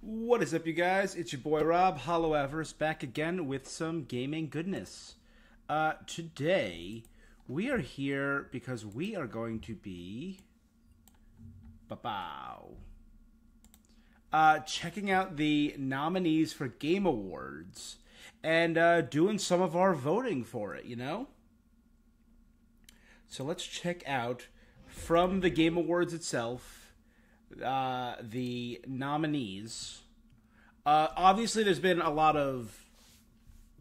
What is up, you guys? It's your boy Rob, Hollow Everest, back again with some gaming goodness. Today, we are here because we are going to be... checking out the nominees for Game Awards and doing some of our voting for it, you know? So let's check out, from the Game Awards itself, the nominees. Obviously, there's been a lot of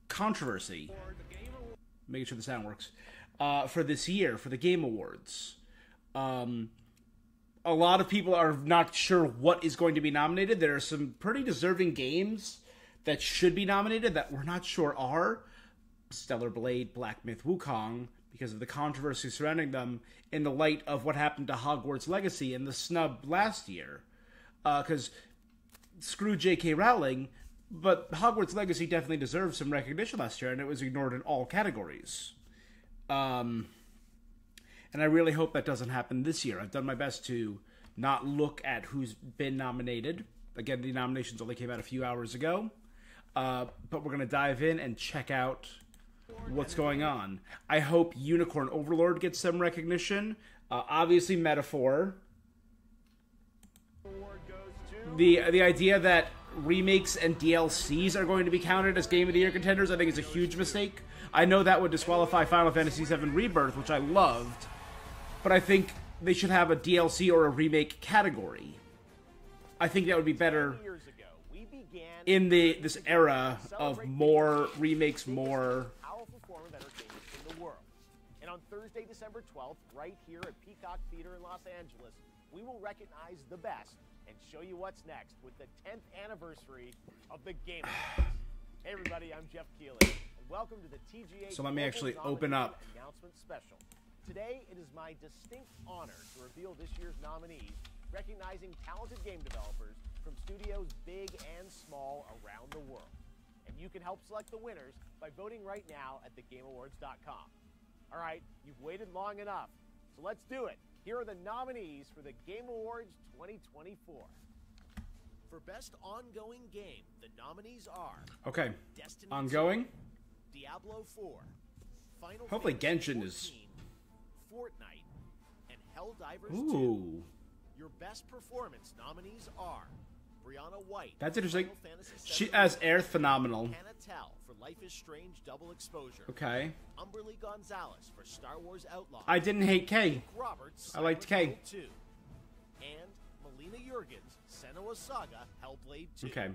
controversy, making sure the sound works, for this year, for the Game Awards. A lot of people are not sure what is going to be nominated. There are some pretty deserving games that should be nominated that we're not sure are. Stellar Blade, Black Myth, Wukong, because of the controversy surrounding them in the light of what happened to Hogwarts Legacy and the snub last year. Because screw J.K. Rowling, but Hogwarts Legacy definitely deserved some recognition last year, and it was ignored in all categories. And I really hope that doesn't happen this year. I've done my best to not look at who's been nominated. Again, the nominations only came out a few hours ago. But we're going to dive in and check out what's going on. I hope Unicorn Overlord gets some recognition. Obviously, Metaphor. The idea that remakes and DLCs are going to be counted as Game of the Year contenders, I think, is a huge mistake. I know that would disqualify Final Fantasy VII Rebirth, which I loved, but I think they should have a DLC or a remake category. I think that would be better in this era of more remakes, more... On Thursday, December 12th, right here at Peacock Theater in Los Angeles, we will recognize the best and show you what's next with the 10th anniversary of the Game Awards. Hey everybody, I'm Jeff Keighley, and welcome to the TGA. So let me actually open up announcement special. Today, it is my distinct honor to reveal this year's nominees, recognizing talented game developers from studios big and small around the world. And you can help select the winners by voting right now at thegameawards.com. All right, you've waited long enough, so let's do it. Here are the nominees for the Game Awards 2024. For Best Ongoing Game, the nominees are... Okay, Destiny ongoing? 2, Diablo 4, Final Hopefully Fantasy Genshin 14, is... Fortnite, and Helldivers 2. Ooh. Your Best Performance nominees are... Brianna White. That's interesting. She, VII as Aerith, phenomenal. Hannah Tell for Life is Strange Double Exposure. Okay. Umberly Gonzalez for Star Wars Outlaws. I didn't hate Kay. Roberts, I liked Kay. 2. And Melina Jurgens, Senua's Saga, Hellblade 2. Okay.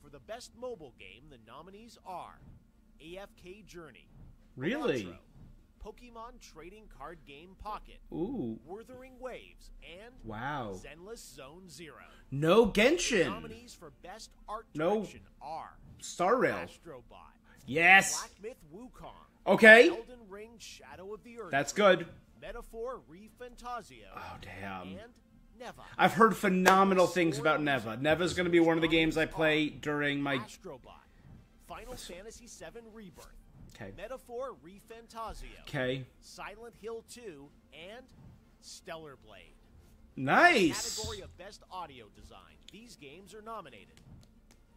For the Best Mobile Game, the nominees are AFK Journey. Really? Elantra, Pokemon Trading Card Game Pocket. Ooh. Wuthering Waves, and Wow. Zenless Zone Zero. No The Genshin. nominees for Best Art No. Direction are Star Rail. Astrobot, Yes. Black Myth Wukong, Okay. Elden Ring Shadow of the Earth, That's good. Metaphor Refantasio, Oh, damn. and Neva. I've heard phenomenal things about Neva. Neva's going to be one of the games I play during my... Astrobot, Final Fantasy VII Rebirth, Okay. Metaphor Refantasio, Okay. Silent Hill 2, and Stellar Blade. Nice. Category of Best Audio Design. These games are nominated: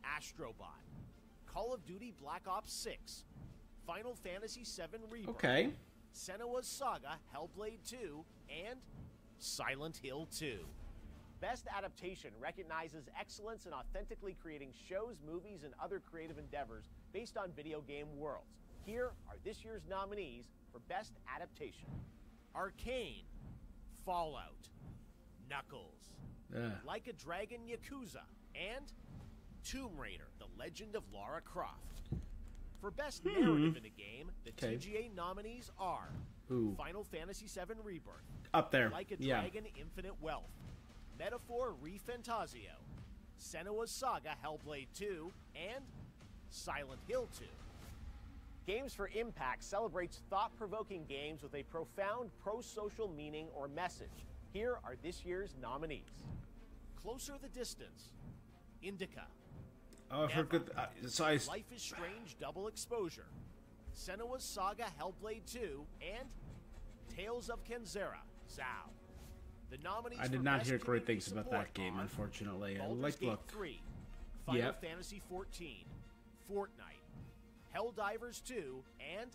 Astrobot, Call of Duty Black Ops 6, Final Fantasy VII Rebirth, Okay. Senua's Saga, Hellblade 2, and Silent Hill 2. Best Adaptation recognizes excellence in authentically creating shows, movies, and other creative endeavors based on video game worlds. Here are this year's nominees for Best Adaptation: Arcane, Fallout, Knuckles, Ugh. Like a Dragon Yakuza, and Tomb Raider, The Legend of Lara Croft. For Best Narrative in a Game, the Okay. TGA nominees are Ooh. Final Fantasy VII Rebirth, Up there. Like a Yeah. Dragon Infinite Wealth, Metaphor Refantasio, Senua's Saga Hellblade 2, and Silent Hill 2. Games for Impact celebrates thought-provoking games with a profound pro-social meaning or message. Here are this year's nominees: Closer the Distance, Indica, Oh, I've heard good... so I... Life is Strange Double Exposure, Senua's Saga Hellblade 2, and Tales of Kenzera, Zao. The nominees I did for not Best hear great Community things about that Support game, are unfortunately. I Baldur's liked Gate look. 3, Final Fantasy XIV, Fortnite, Helldivers 2, and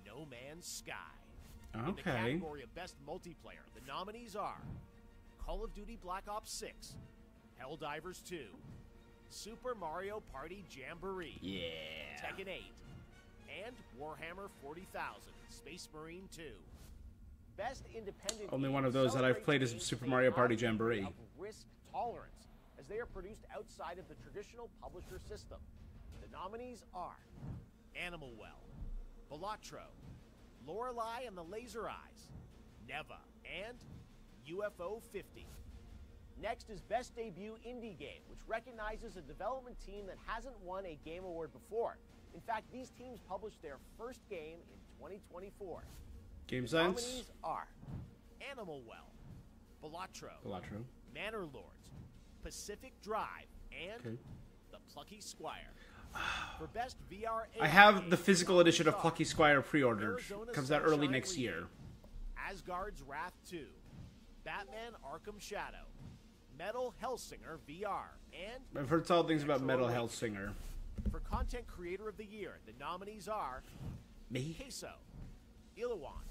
No Man's Sky. Okay. In the category of Best Multiplayer, the nominees are Call of Duty Black Ops 6, Helldivers 2, Super Mario Party Jamboree, Tekken 8, and Warhammer 40,000, Space Marine 2. Best Independent Only game one of those that I've played is celebrates Super games Mario with a Party high Jamboree. degree of risk tolerance, as they are produced outside of the traditional publisher system. The nominees are Animal Well, Balatro, Lorelei and the Laser Eyes, Neva, and UFO 50. Next is Best Debut Indie Game, which recognizes a development team that hasn't won a Game Award before. In fact, these teams published their first game in 2024. Game The Sense. nominees are Animal Well, Balatro, Manor Lords, Pacific Drive, and The Plucky Squire. For Best VR I have the physical edition of Plucky Squire pre-ordered. Comes out early next year. Asgard's Wrath 2, Batman Arkham Shadow, Metal Hellsinger VR, and I've heard solid things about Metal Awakening. Hellsinger. For Content Creator of the Year, the nominees are Me? Queso, Illawan,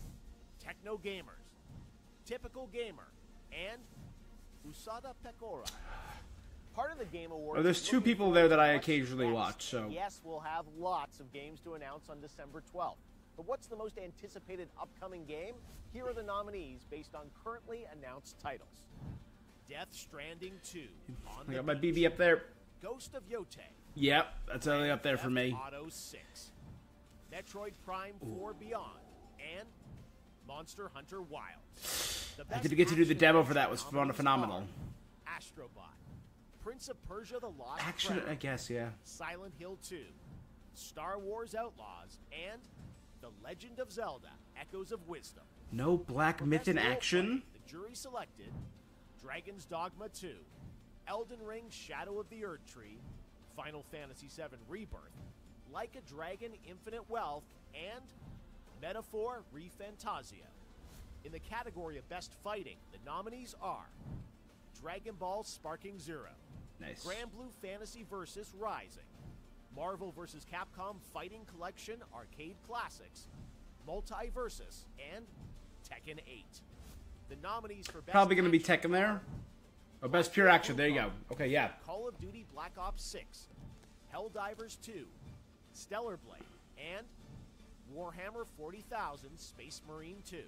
Techno Gamers, Typical Gamer, and Usada Pecora. Part of the Game Awards. Oh, there's is two looking people forward there to that I what's occasionally next. watch, so- And yes, we'll have lots of games to announce on December 12th. But what's the most anticipated upcoming game? Here are the nominees based on currently announced titles. Death Stranding 2. On I the got my Beach, BB up there. Ghost of Yote. Yep, that's only up there for me. Theft Auto 6. Metroid Prime 4 Beyond. And Monster Hunter Wilds. The I best did get to do the action demo for that. It was nominees phenomenal. are Astrobot, Prince of Persia: The Lost Action, Crown, I guess, yeah. Silent Hill 2, Star Wars Outlaws, and The Legend of Zelda: Echoes of Wisdom. No Black For Myth Best in Role action? Play, the jury selected Dragon's Dogma 2, Elden Ring: Shadow of the Erdtree, Final Fantasy VII Rebirth, Like a Dragon: Infinite Wealth, and Metaphor ReFantasia. In the category of Best Fighting, the nominees are Dragon Ball Sparking Zero, Nice. Grand Blue Fantasy vs. Rising, Marvel vs. Capcom Fighting Collection Arcade Classics, Multiversus, and Tekken 8. The nominees for Best Probably going to be Action Tekken there. Oh, Best Pure Action. There you go. Okay, yeah. Call of Duty Black Ops 6, Helldivers 2, Stellar Blade, and Warhammer 40,000 Space Marine 2.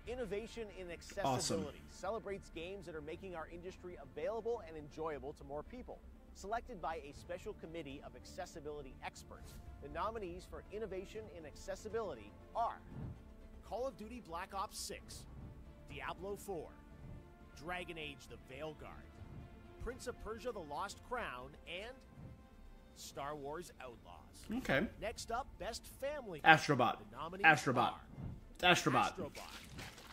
Innovation in accessibility celebrates games that are making our industry available and enjoyable to more people. Selected by a special committee of accessibility experts, the nominees for Innovation in Accessibility are Call of Duty Black Ops 6, Diablo 4, Dragon Age The Veilguard, Prince of Persia: The Lost Crown, and Star Wars Outlaws. Okay. Next up, Best Family. Astrobot. The nominees Astrobot. are It's Astrobot. Astrobot,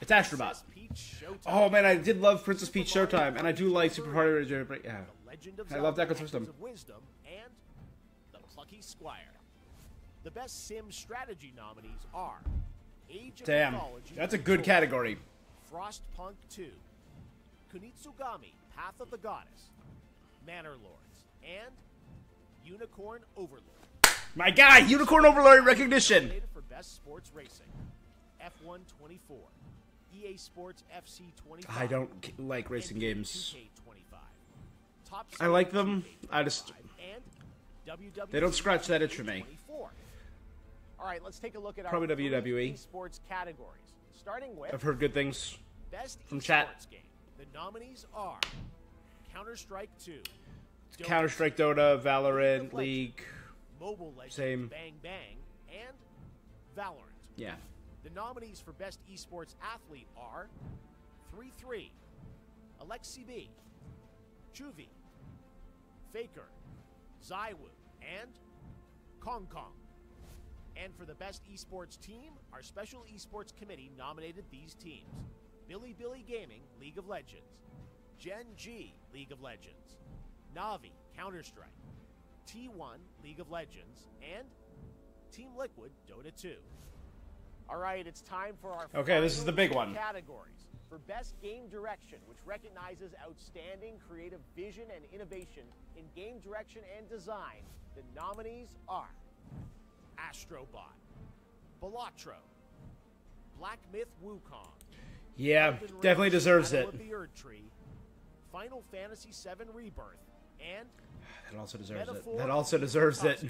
It's Astrobot. Princess Peach Showtime, Oh, man, I did love Princess Peach Showtime, and I do like Super Mario Party. Yeah. The Legend of I love Zelda: that system. Echoes of Wisdom, and The Plucky Squire. The Best Sim Strategy nominees are Age of Damn. Mythology, That's a good category. Frostpunk 2, Kunitsugami, Path of the Goddess, Manor Lords, and Unicorn Overlord. My guy, Unicorn Overlord recognition. Nominated for Best Sports Racing, F1 24, EA Sports FC 25. I don't like racing games. 2K25, Top I like Secret them. 2K25, I just... and WWEC They don't scratch that itch for me. 24. All right, let's take a look at Probably our three WWE. esports categories. Starting with I've heard good things. Best from esports chat. game. The nominees are Counter-Strike 2, Dota Counter-Strike, Dota, Valorant, Legends, League. Mobile Legends, Same. Bang Bang, and Valorant. Yeah. The nominees for Best Esports Athlete are 3-3, Alexi B, Chuvi, Faker, Zaiwu, and Kong Kong. And for the Best Esports Team, our Special Esports Committee nominated these teams: Billy Billy Gaming, League of Legends; Gen G, League of Legends; Navi, Counter-Strike; T1, League of Legends; and Team Liquid, Dota 2. All right, it's time for our Okay, this is final the big two one. categories. For Best Game Direction, which recognizes outstanding creative vision and innovation in game direction and design, the nominees are Astrobot, Balatro, Black Myth Wukong. Yeah, Elden Ring, definitely deserves Shadow it. of the Erd Tree, Final Fantasy VII Rebirth, and That also deserves Metaphor it. That also deserves it. Fantasio.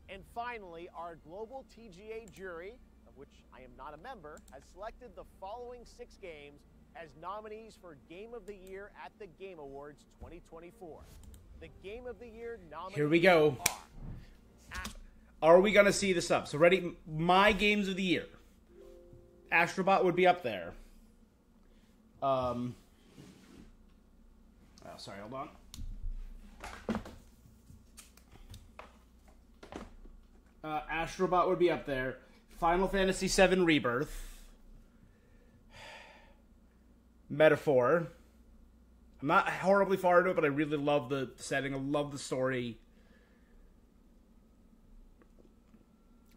And finally, our global TGA jury, of which I am not a member, has selected the following 6 games as nominees for Game of the Year at the Game Awards 2024. The Game of the Year nominees Here we go. Are we going to see this up? So ready, my games of the year. Astrobot would be up there. Oh, sorry, hold on. Astrobot would be up there. Final Fantasy VII Rebirth. Metaphor. I'm not horribly far into it, but I really love the setting. I love the story.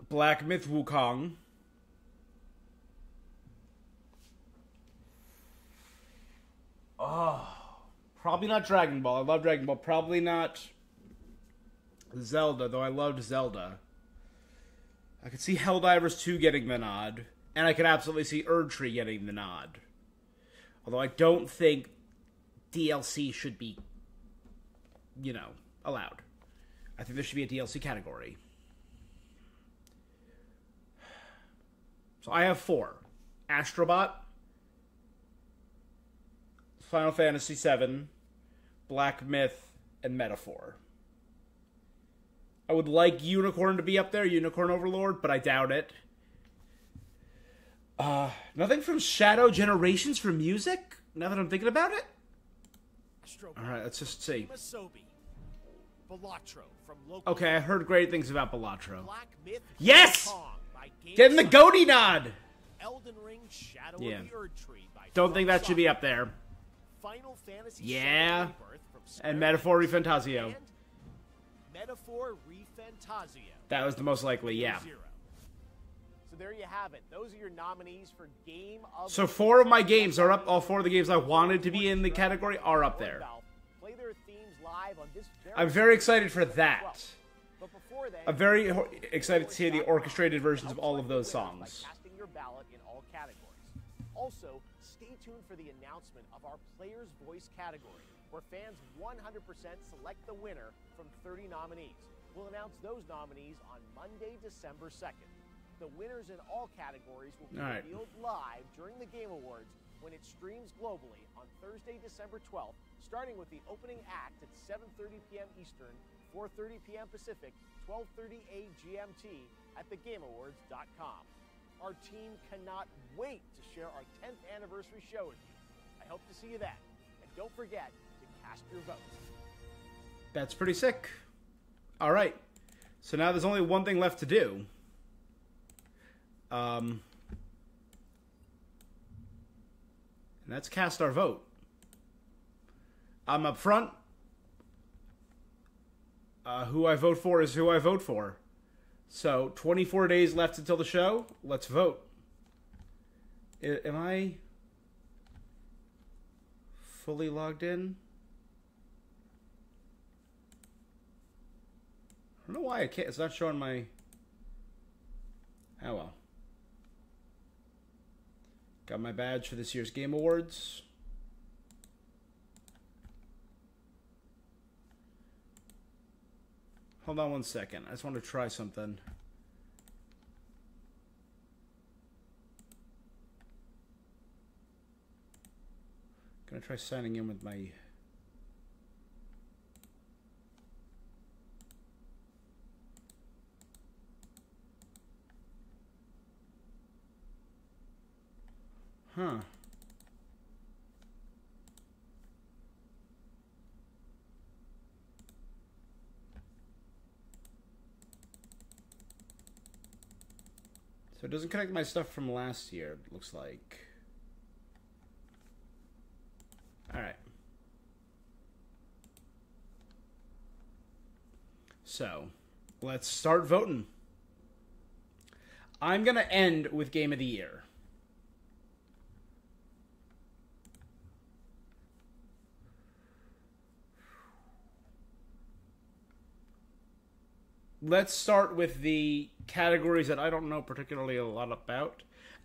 Black Myth Wukong. Oh, probably not Dragon Ball. I love Dragon Ball. Probably not Zelda, though I loved Zelda. I could see Helldivers 2 getting the nod, and I could absolutely see Erd Tree getting the nod. Although I don't think DLC should be, allowed. I think there should be a DLC category. So I have 4. Astrobot, Final Fantasy VII, Black Myth, and Metaphor. I would like Unicorn to be up there, Unicorn Overlord, but I doubt it. Nothing from Shadow Generations for music? Now that I'm thinking about it? Alright, let's just see. Okay, I heard great things about Balatro. Yes! Getting the Goaty nod! Elden Ring, Shadow Yeah. of the Erd Tree by Don't think that should be From up there. Final Fantasy Yeah. VII Rebirth from Square And Metaphor Enix. Refantasio. And Metaphor Refantasio. That was the most likely, yeah. 0. So there you have it. Those are your nominees for Game of So the 4 of my Year. games are up. All 4 of the games I wanted to be in the category are up there. Play their themes live on this I'm very excited for that. But before then, I'm very excited to see the orchestrated versions of all of those songs. By casting your ballot in all categories. Also, stay tuned for the announcement of our Player's Voice category, where fans 100% select the winner from 30 nominees. We'll announce those nominees on Monday, December 2nd. The winners in all categories will be revealed live during the Game Awards when it streams globally on Thursday, December 12th, starting with the opening act at 7:30 p.m. Eastern, 4:30 p.m. Pacific, 12:30 GMT at thegameawards.com. Our team cannot wait to share our 10th anniversary show with you. I hope to see you then. And don't forget to cast your vote. That's pretty sick. All right. So now there's only one thing left to do. And that's cast our vote. I'm up front. Who I vote for is who I vote for. So, 24 days left until the show. Let's vote. Am I fully logged in? I don't know why I can't. It's not showing my... Oh, well. Got my badge for this year's Game Awards. Hold on one second. I just want to try something. Gonna try signing in with my... Huh. So it doesn't connect my stuff from last year, it looks like. Alright. So, let's start voting. I'm going to end with Game of the Year. let's start with the categories that I don't know particularly a lot about.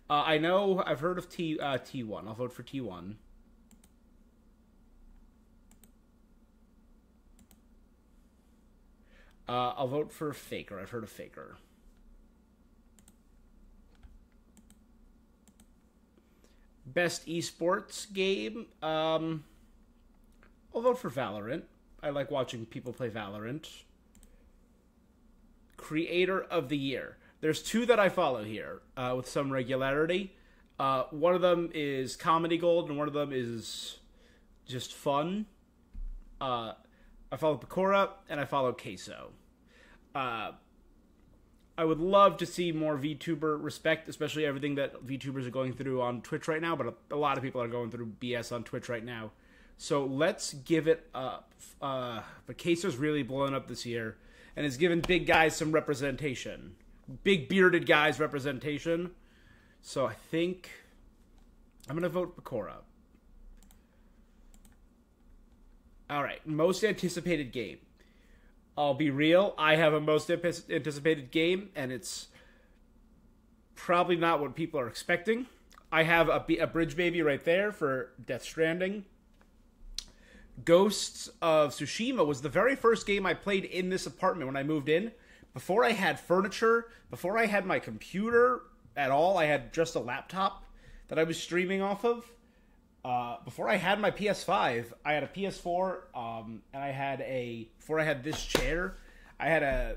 I've heard of T1. I'll vote for T1. I'll vote for Faker. I've heard of Faker. Best esports game. I'll vote for Valorant. I like watching people play Valorant. Creator of the Year. There's two that I follow here with some regularity. One of them is Comedy Gold, and one of them is just fun. I follow Pecora, and I follow Queso. I would love to see more VTuber respect, especially everything that VTubers are going through on Twitch right now, but a lot of people are going through BS on Twitch right now. So let's give it up. But Queso's really blowing up this year, and has given big guys some representation. Big bearded guys representation. So I think I'm going to vote Pecora. All right, most anticipated game. I'll be real, I have a most anticipated game, and it's probably not what people are expecting. I have a bridge baby right there for Death Stranding. Ghosts of Tsushima was the very first game I played in this apartment when I moved in. Before I had furniture, before I had my computer at all, I had just a laptop that I was streaming off of. Before I had my PS5, I had a PS4, and before I had this chair, I had a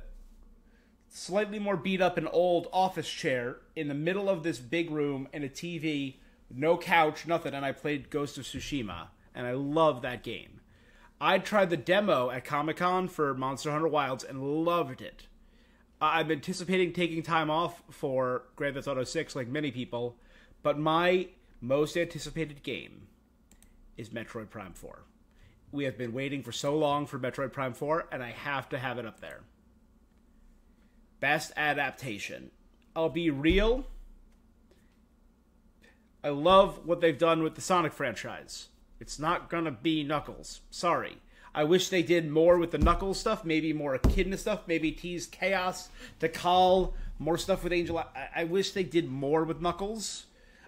slightly more beat up and old office chair in the middle of this big room and a TV, no couch, nothing, and I played Ghost of Tsushima, and I love that game. I tried the demo at Comic-Con for Monster Hunter Wilds and loved it. I'm anticipating taking time off for Grand Theft Auto 6 like many people, but my most anticipated game is Metroid Prime 4. We have been waiting for so long for Metroid Prime 4, and I have to have it up there. Best adaptation. I'll be real. I love what they've done with the Sonic franchise. It's not gonna be Knuckles. Sorry. I wish they did more with the Knuckles stuff, maybe more Echidna stuff, maybe tease Chaos, Tikal, more stuff with Angel. I wish they did more with Knuckles.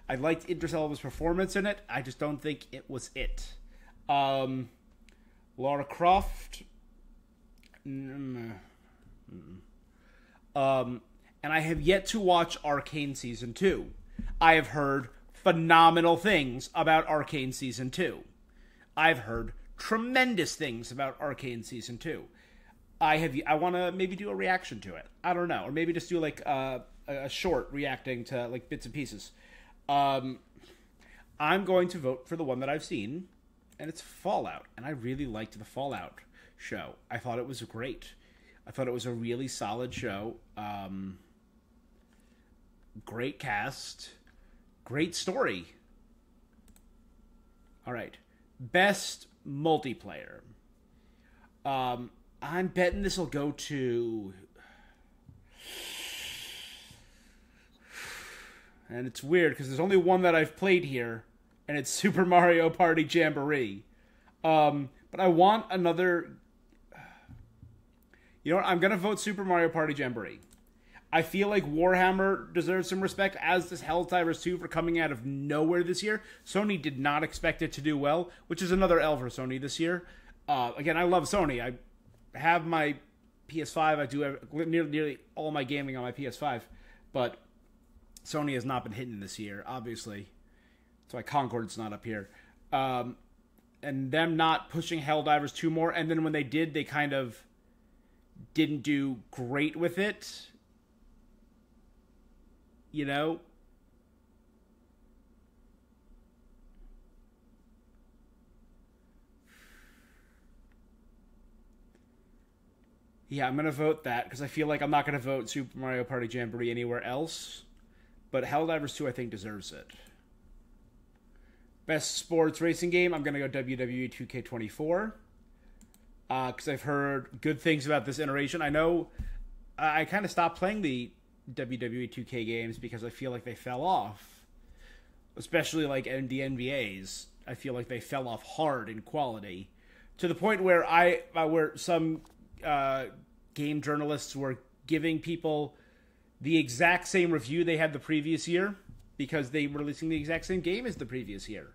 I liked Idris Elba's performance in it. I just don't think it was it. Lara Croft. And I have yet to watch Arcane Season 2. I have heard phenomenal things about Arcane Season 2. I've heard tremendous things about Arcane Season 2. I want to maybe do a reaction to it. I don't know. Or maybe just do like a short reacting to like bits and pieces. I'm going to vote for the one that I've seen, and it's Fallout. And I really liked the Fallout show. I thought it was great. I thought it was a really solid show. Great cast. Great story. All right. Best multiplayer. I'm betting this will go to... And it's weird because there's only one that I've played here, and it's Super Mario Party Jamboree. But I want another... You know what? I'm going to vote Super Mario Party Jamboree. I feel like Warhammer deserves some respect, as does Helldivers 2 for coming out of nowhere this year. Sony did not expect it to do well, which is another L for Sony this year. Again, I love Sony. I have my PS5. I do have nearly all my gaming on my PS5. But Sony has not been hitting this year, obviously. That's why Concord's not up here. And them not pushing Helldivers 2 more. And then when they did, they kind of didn't do great with it. You know? Yeah, I'm going to vote that because I feel like I'm not going to vote Super Mario Party Jamboree anywhere else. But Helldivers 2, I think, deserves it. Best sports racing game, I'm going to go WWE 2K24. Because I've heard good things about this iteration. I know I kind of stopped playing the WWE 2K games because I feel like they fell off. Especially like the NBAs. I feel like they fell off hard in quality. To the point where some game journalists were giving people the exact same review they had the previous year because they were releasing the exact same game as the previous year.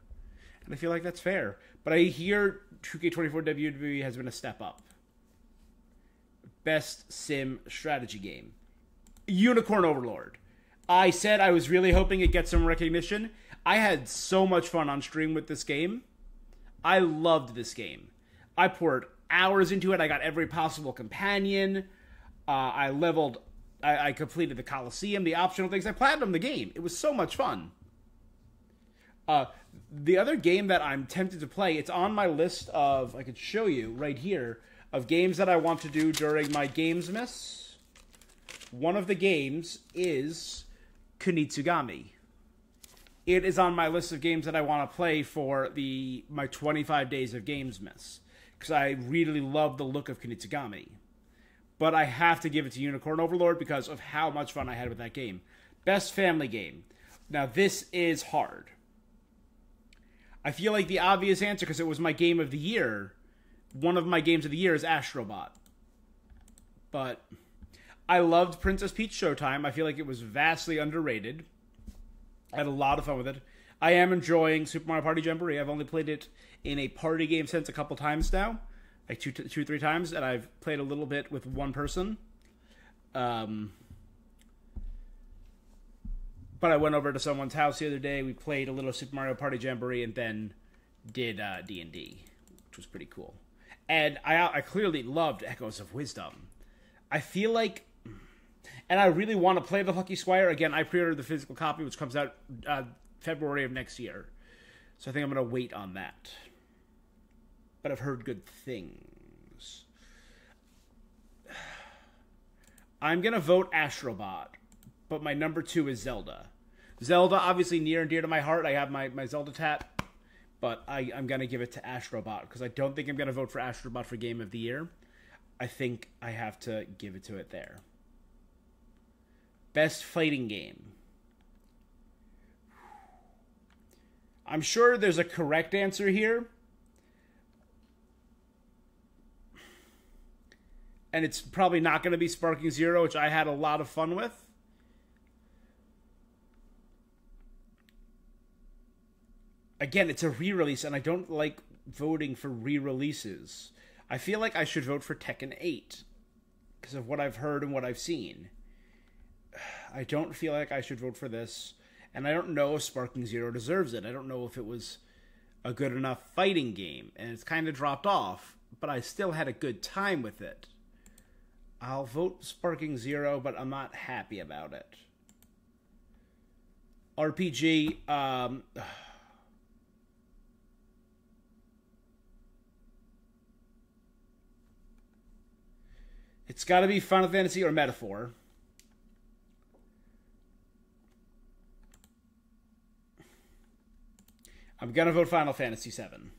And I feel like that's fair. But I hear 2K24 WWE has been a step up. Best sim strategy game. Unicorn Overlord. I said I was really hoping it gets some recognition. I had so much fun on stream with this game. I loved this game. I poured hours into it. I got every possible companion. I completed the Coliseum, the optional things. I platinumed the game. It was so much fun. The other game that I'm tempted to play, it's on my list of, I could show you right here, of games that I want to do during my Games Miss. One of the games is Kunitsugami. It is on my list of games that I want to play for my 25 days of Games Miss. Because I really love the look of Kunitsugami. But I have to give it to Unicorn Overlord because of how much fun I had with that game. Best family game. Now this is hard. I feel like the obvious answer, because it was my game of the year, one of my games of the year is Astrobot. But I loved Princess Peach Showtime. I feel like it was vastly underrated. I had a lot of fun with it. I am enjoying Super Mario Party Jamboree. I've only played it in a party game sense a couple times now. Like two, 3 times. And I've played a little bit with one person. But I went over to someone's house the other day. We played a little Super Mario Party Jamboree and then did D&D, which was pretty cool. And I clearly loved Echoes of Wisdom. I feel like, and I really want to play the Lucky Squire. Again, I pre-ordered the physical copy, which comes out February of next year. So I think I'm going to wait on that. But I've heard good things. I'm going to vote Astrobot, but my number 2 is Zelda. Zelda, obviously near and dear to my heart. I have my Zelda tat. But I'm going to give it to Astrobot, because I don't think I'm going to vote for Astrobot for Game of the Year. I think I have to give it to it there. Best fighting game. I'm sure there's a correct answer here. And it's probably not going to be Sparking Zero, which I had a lot of fun with. Again, it's a re-release, and I don't like voting for re-releases. I feel like I should vote for Tekken 8 because of what I've heard and what I've seen. I don't feel like I should vote for this, and I don't know if Sparking Zero deserves it. I don't know if it was a good enough fighting game, and it's kind of dropped off, but I still had a good time with it. I'll vote Sparking Zero, but I'm not happy about it. RPG, it's got to be Final Fantasy or Metaphor. I'm going to vote Final Fantasy VII.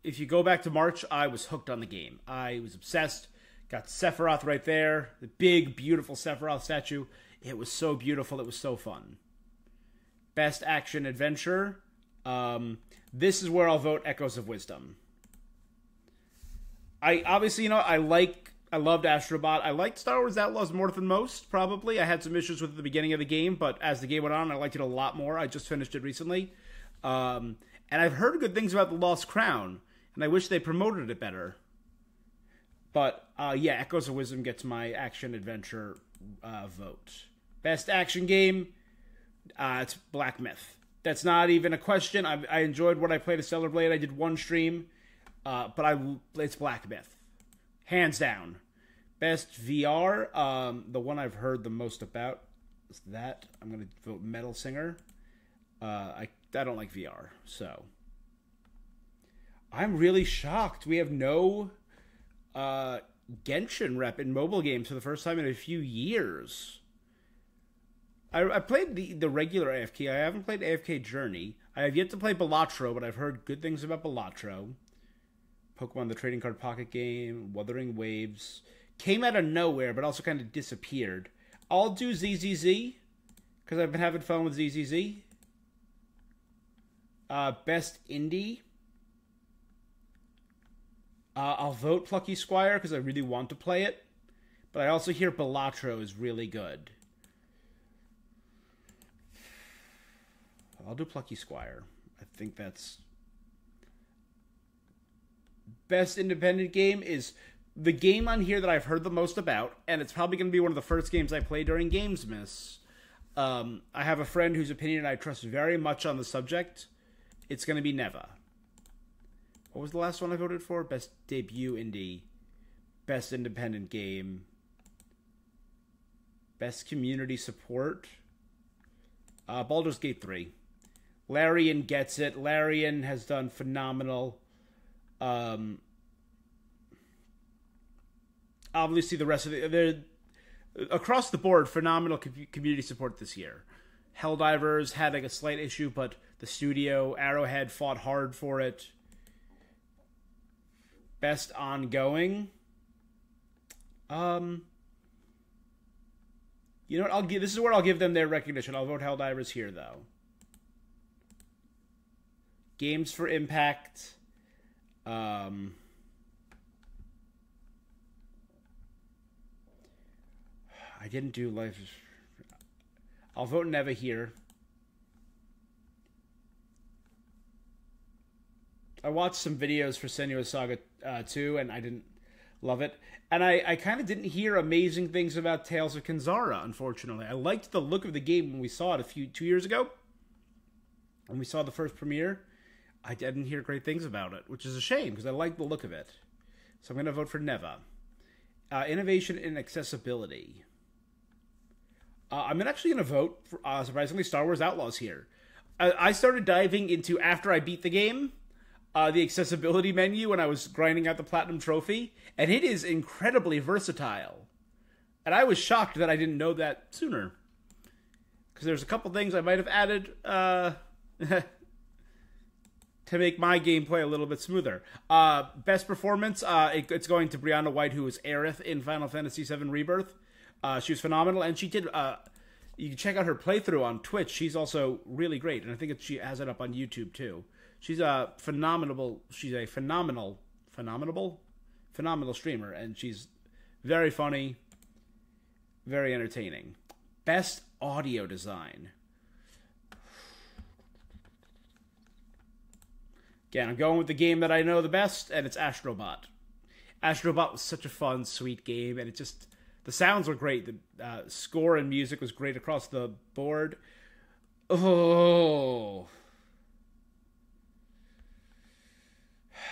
If you go back to March, I was hooked on the game. I was obsessed. Got Sephiroth right there. The big, beautiful Sephiroth statue. It was so beautiful. It was so fun. Best action adventure. This is where I'll vote Echoes of Wisdom. I obviously, I loved Astrobot. I liked Star Wars Outlaws more than most, probably. I had some issues with it at the beginning of the game, but as the game went on, I liked it a lot more. I just finished it recently. And I've heard good things about The Lost Crown, and I wish they promoted it better. But, yeah, Echoes of Wisdom gets my action-adventure vote. Best action game, it's Black Myth. That's not even a question. I enjoyed what I played of Stellar Blade. I did one stream. But it's Black Myth. Hands down. Best VR, the one I've heard the most about is that. I'm going to vote Metal Singer. I don't like VR, so. I'm really shocked. We have no Genshin rep in mobile games for the first time in a few years. I played the regular AFK. I haven't played AFK Journey. I have yet to play Balatro, but I've heard good things about Balatro. Pokemon the Trading Card Pocket Game, Wuthering Waves. Came out of nowhere, but also kind of disappeared. I'll do ZZZ, because I've been having fun with ZZZ. Best Indie. I'll vote Plucky Squire because I really want to play it. But I also hear Balatro is really good. I'll do Plucky Squire. I think that's... Best independent game is the game on here that I've heard the most about, and it's probably going to be one of the first games I play during Gamesmas. I have a friend whose opinion I trust very much on the subject. It's going to be Neva. What was the last one I voted for? Best debut indie. Best independent game. Best community support. Baldur's Gate 3. Larian gets it. Larian has done phenomenal. Obviously, the rest of the across the board, phenomenal community support this year. Helldivers had like a slight issue, but the studio Arrowhead fought hard for it. Best ongoing. You know what? This is where I'll give them their recognition. I'll vote Helldivers here, though. Games for Impact. I didn't do Life. I'll vote Neva here. I watched some videos for Senua's Saga 2, and I didn't love it. And I kind of didn't hear amazing things about Tales of Kanzara, unfortunately. I liked the look of the game when we saw it 2 years ago. When we saw the first premiere. I didn't hear great things about it, which is a shame, because I like the look of it. So I'm going to vote for Neva. Innovation in accessibility. I'm actually going to vote for, surprisingly, Star Wars Outlaws here. I started diving into, after I beat the game, the accessibility menu when I was grinding out the Platinum Trophy, and it is incredibly versatile. And I was shocked that I didn't know that sooner. Because there's a couple things I might have added to make my gameplay a little bit smoother. Best performance, it's going to Brianna White, who was Aerith in Final Fantasy VII Rebirth. She was phenomenal, and she did... you can check out her playthrough on Twitch. She's also really great, and I think she has it up on YouTube, too. She's a phenomenal streamer, and she's very funny, very entertaining. Best audio design. Again, I'm going with the game that I know the best, and it's Astrobot. Astrobot was such a fun, sweet game, and it just... The sounds were great. The score and music was great across the board. Oh...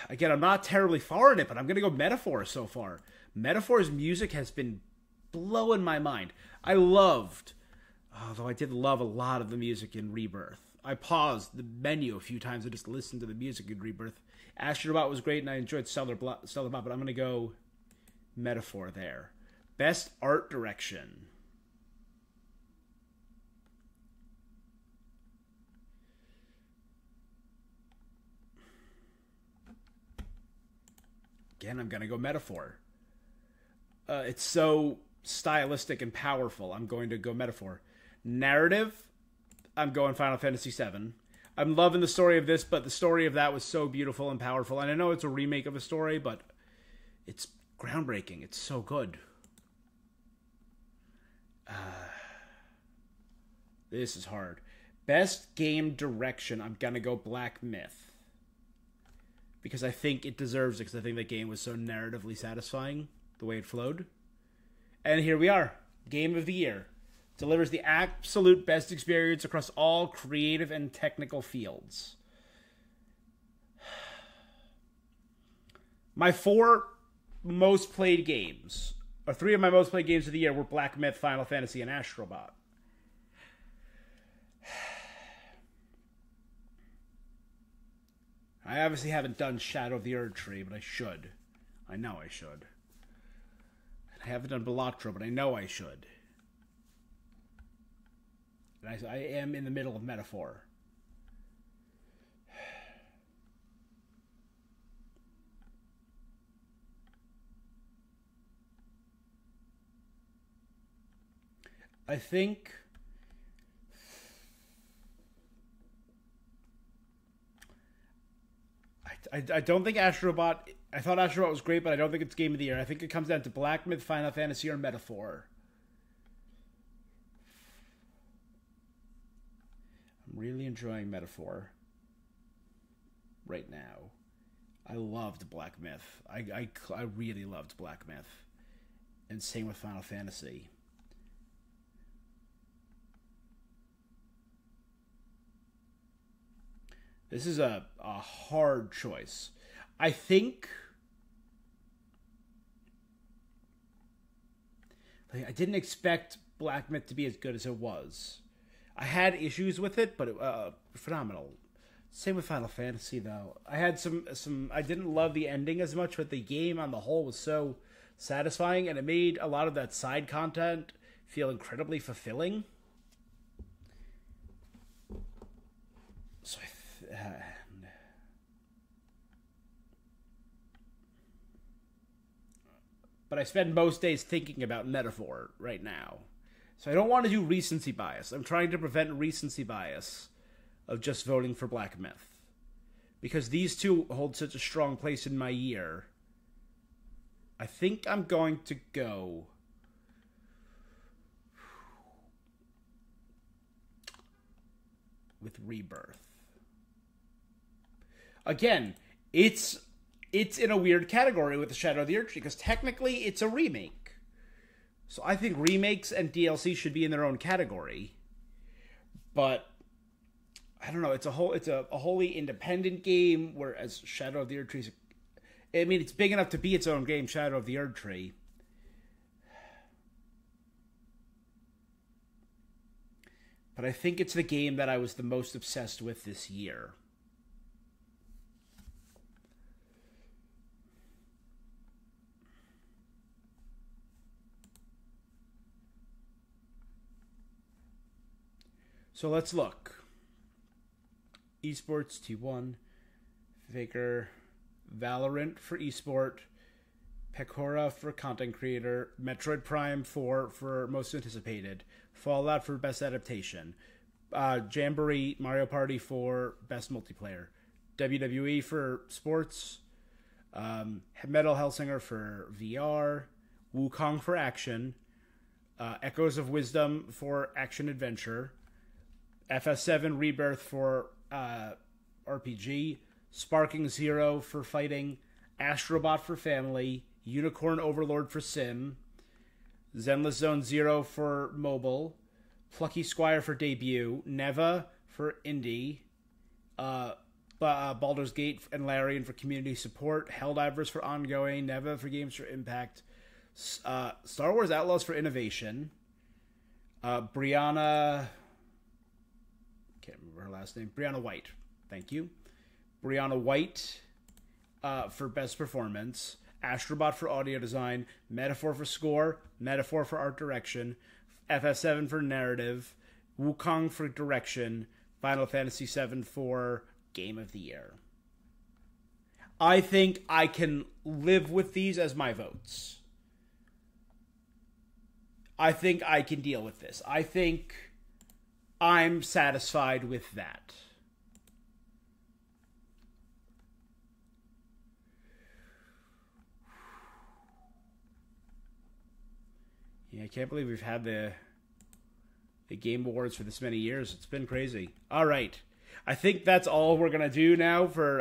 Again, I'm not terribly far in it, but I'm going to go Metaphor so far. Metaphor's music has been blowing my mind. Although I did love a lot of the music in Rebirth. I paused the menu a few times and just listened to the music in Rebirth. Astrobot was great, and I enjoyed Stellar Bot, but I'm going to go Metaphor there. Best art direction. Again, I'm going to go Metaphor. It's so stylistic and powerful. I'm going to go Metaphor. Narrative, I'm going Final Fantasy VII. I'm loving the story of this, but the story of that was so beautiful and powerful. And I know it's a remake of a story, but it's groundbreaking. It's so good. This is hard. Best game direction, I'm going to go Black Myth. Because I think it deserves it, because I think that game was so narratively satisfying, the way it flowed. And here we are. Game of the Year. Delivers the absolute best experience across all creative and technical fields. My 4 most played games, or 3 of my most played games of the year were Black Myth, Final Fantasy, and Astrobot. I obviously haven't done Shadow of the Erdtree, but I should. I know I should. And I haven't done Balatro, but I know I should. And I am in the middle of Metaphor. I think... I don't think Astrobot... I thought Astrobot was great, but I don't think it's Game of the Year. I think it comes down to Black Myth, Final Fantasy, or Metaphor. I'm really enjoying Metaphor right now. I loved Black Myth. I really loved Black Myth. And same with Final Fantasy. This is a hard choice. I think... I didn't expect Black Myth to be as good as it was. I had issues with it, but phenomenal. Same with Final Fantasy, though. I had some. I didn't love the ending as much, but the game on the whole was so satisfying, and it made a lot of that side content feel incredibly fulfilling. So, but I spend most days thinking about Metaphor right now. So I don't want to do recency bias. I'm trying to prevent recency bias of just voting for Black Myth. Because these two hold such a strong place in my year. I think I'm going to go... with Rebirth. Again, it's in a weird category with the Shadow of the Erdtree, because technically it's a remake. So I think remakes and DLC should be in their own category. But I don't know, it's a wholly independent game, whereas Shadow of the Erdtree, I mean, it's big enough to be its own game, Shadow of the Erdtree. But I think it's the game that I was the most obsessed with this year. So let's look. Esports T1, Faker, Valorant for esport, Pecora for content creator, Metroid Prime 4 for most anticipated, Fallout for best adaptation, Jamboree Mario Party for best multiplayer, WWE for sports, Metal Hellsinger for VR, Wukong for action, Echoes of Wisdom for action adventure, FS7 Rebirth for RPG, Sparking Zero for fighting, Astrobot for family, Unicorn Overlord for sim, Zenless Zone Zero for mobile, Plucky Squire for debut, Neva for indie, Baldur's Gate and Larian for community support, Helldivers for ongoing, Neva for games for impact, Star Wars Outlaws for innovation, Brianna... can't remember her last name. Brianna White. Thank you. Brianna White for best performance. Astrobot for audio design. Metaphor for score. Metaphor for art direction. FF7 for narrative. Wukong for direction. Final Fantasy VII for game of the year. I think I can live with these as my votes. I think I can deal with this. I think I'm satisfied with that. Yeah, I can't believe we've had the Game Awards for this many years. It's been crazy. All right. I think that's all we're going to do now for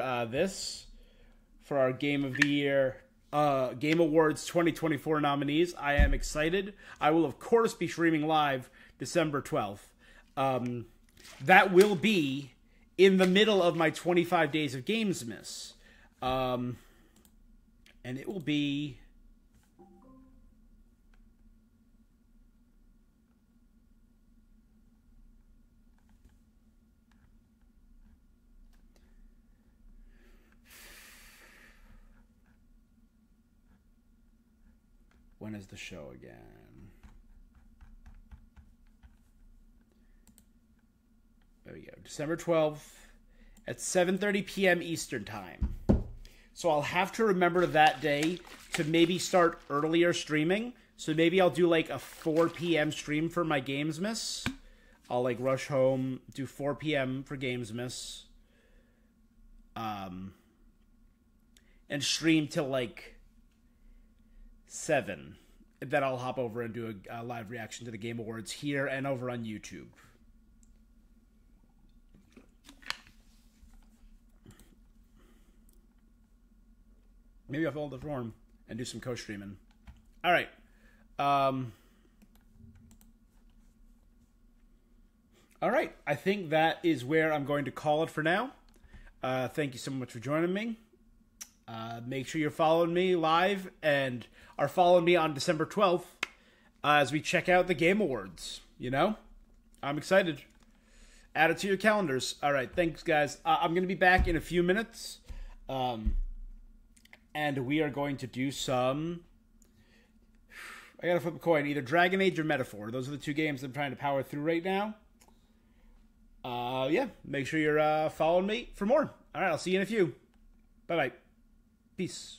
for our Game of the Year, Game Awards 2024 nominees. I am excited. I will, of course, be streaming live December 12th. That will be in the middle of my 25 days of Gamesmas. And it will be... When is the show again? There we go. December 12th at 7:30 p.m. Eastern Time. So I'll have to remember that day to maybe start earlier streaming. So maybe I'll do like a 4 p.m. stream for my Gamesmas. I'll like rush home, do 4 p.m. for Gamesmas. and stream till like 7. Then I'll hop over and do a live reaction to the Game Awards here and over on YouTube. Maybe I'll fill the form and do some co-streaming. All right. All right. I think that is where I'm going to call it for now. Thank you so much for joining me. Make sure you're following me live and are following me on December 12th as we check out the Game Awards. You know? I'm excited. Add it to your calendars. All right. Thanks, guys. I'm going to be back in a few minutes. And we are going to do some... I gotta flip a coin. Either Dragon Age or Metaphor. Those are the 2 games I'm trying to power through right now. Yeah. Make sure you're following me for more. All right. I'll see you in a few. Bye-bye. Peace.